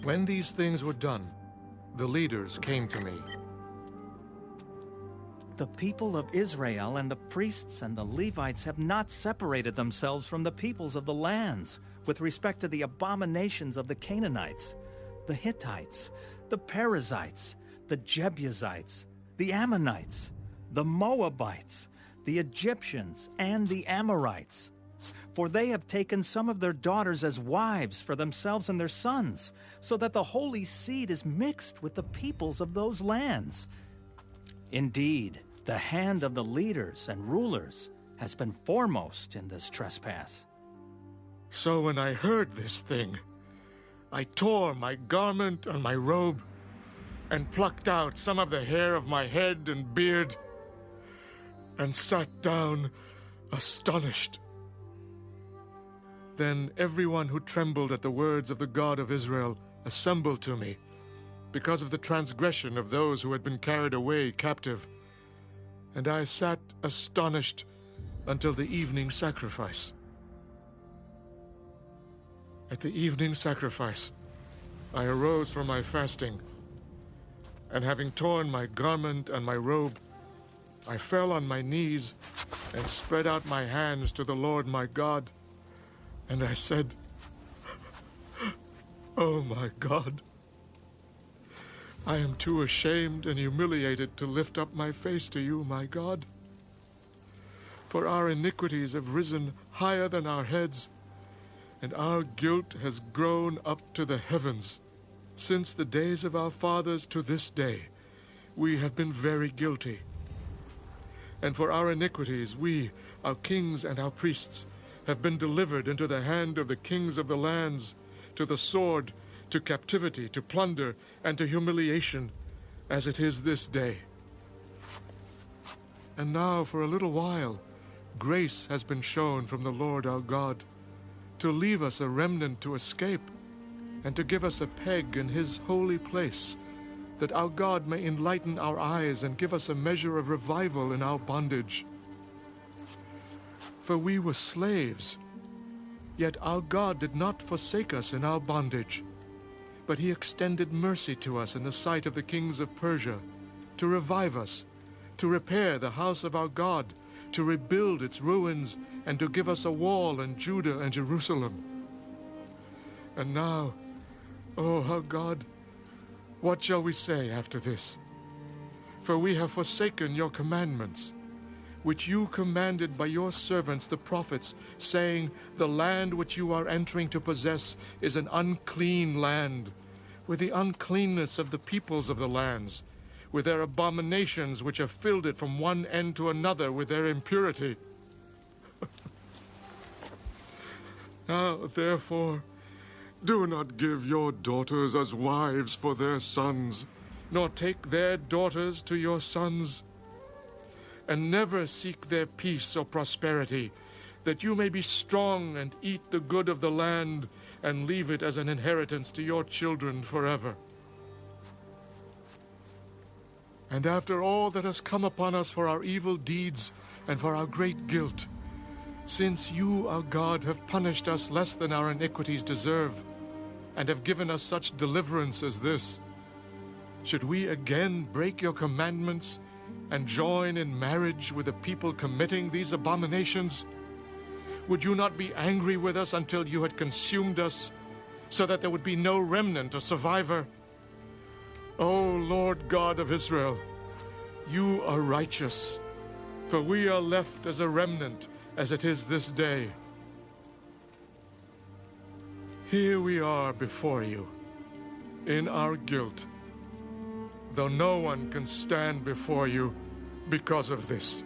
When these things were done, the leaders came to me. The people of Israel and the priests and the Levites have not separated themselves from the peoples of the lands with respect to the abominations of the Canaanites, the Hittites, the Perizzites, the Jebusites, the Ammonites, the Moabites, the Egyptians, and the Amorites. For they have taken some of their daughters as wives for themselves and their sons, so that the holy seed is mixed with the peoples of those lands. Indeed, the hand of the leaders and rulers has been foremost in this trespass. So when I heard this thing, I tore my garment and my robe, and plucked out some of the hair of my head and beard, and sat down astonished. Then everyone who trembled at the words of the God of Israel assembled to me, because of the transgression of those who had been carried away captive. And I sat astonished until the evening sacrifice. At the evening sacrifice, I arose from my fasting, and having torn my garment and my robe, I fell on my knees and spread out my hands to the Lord my God, and I said, "Oh my God, I am too ashamed and humiliated to lift up my face to you, my God. For our iniquities have risen higher than our heads, and our guilt has grown up to the heavens. Since the days of our fathers to this day, we have been very guilty. And for our iniquities, we, our kings and our priests, have been delivered into the hand of the kings of the lands, to the sword, to captivity, to plunder, and to humiliation, as it is this day. And now, for a little while, grace has been shown from the Lord our God, to leave us a remnant to escape, and to give us a peg in his holy place, that our God may enlighten our eyes and give us a measure of revival in our bondage. For we were slaves, yet our God did not forsake us in our bondage, but he extended mercy to us in the sight of the kings of Persia, to revive us, to repair the house of our God, to rebuild its ruins, and to give us a wall in Judah and Jerusalem. And now, O our God, what shall we say after this? For we have forsaken your commandments, which you commanded by your servants the prophets, saying, the land which you are entering to possess is an unclean land, with the uncleanness of the peoples of the lands, with their abominations which have filled it from one end to another with their impurity. Now, therefore, do not give your daughters as wives for their sons, nor take their daughters to your sons, and never seek their peace or prosperity, that you may be strong and eat the good of the land, and leave it as an inheritance to your children forever. And after all that has come upon us for our evil deeds and for our great guilt, since you, our God, have punished us less than our iniquities deserve, and have given us such deliverance as this, should we again break your commandments and join in marriage with a people committing these abominations? Would you not be angry with us until you had consumed us, so that there would be no remnant or survivor? O Lord God of Israel, you are righteous, for we are left as a remnant, as it is this day. Here we are before you, in our guilt, though no one can stand before you because of this.